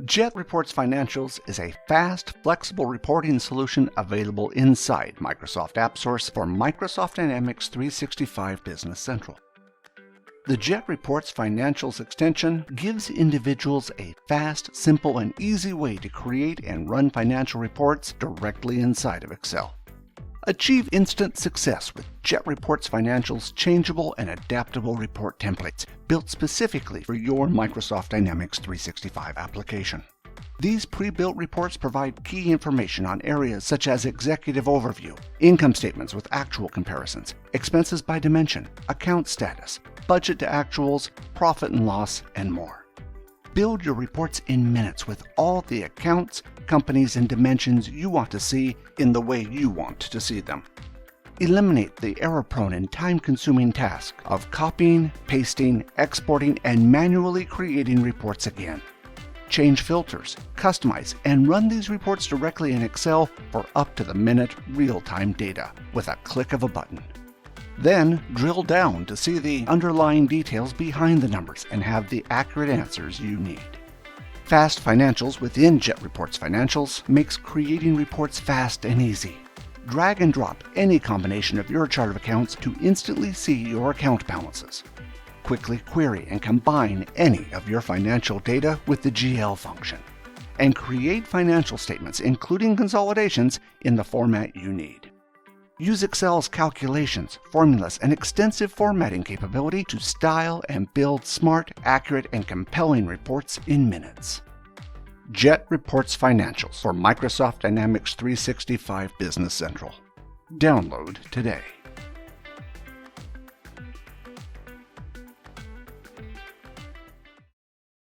Jet Reports Financials is a fast, flexible reporting solution available inside Microsoft AppSource for Microsoft Dynamics 365 Business Central. The Jet Reports Financials extension gives individuals a fast, simple, and easy way to create and run financial reports directly inside of Excel. Achieve instant success with Jet Reports Financials' changeable and adaptable report templates built specifically for your Microsoft Dynamics 365 application. These pre-built reports provide key information on areas such as executive overview, income statements with actual comparisons, expenses by dimension, account status, budget to actuals, profit and loss, and more. Build your reports in minutes with all the accounts, companies, and dimensions you want to see in the way you want to see them. Eliminate the error-prone and time-consuming task of copying, pasting, exporting, and manually creating reports again. Change filters, customize, and run these reports directly in Excel for up-to-the-minute real-time data with a click of a button. Then drill down to see the underlying details behind the numbers and have the accurate answers you need. Fast Financials within Jet Reports Financials makes creating reports fast and easy. Drag and drop any combination of your chart of accounts to instantly see your account balances. Quickly query and combine any of your financial data with the GL function. And create financial statements, including consolidations, in the format you need. Use Excel's calculations, formulas, and extensive formatting capability to style and build smart, accurate, and compelling reports in minutes. Jet Reports Financials for Microsoft Dynamics 365 Business Central. Download today.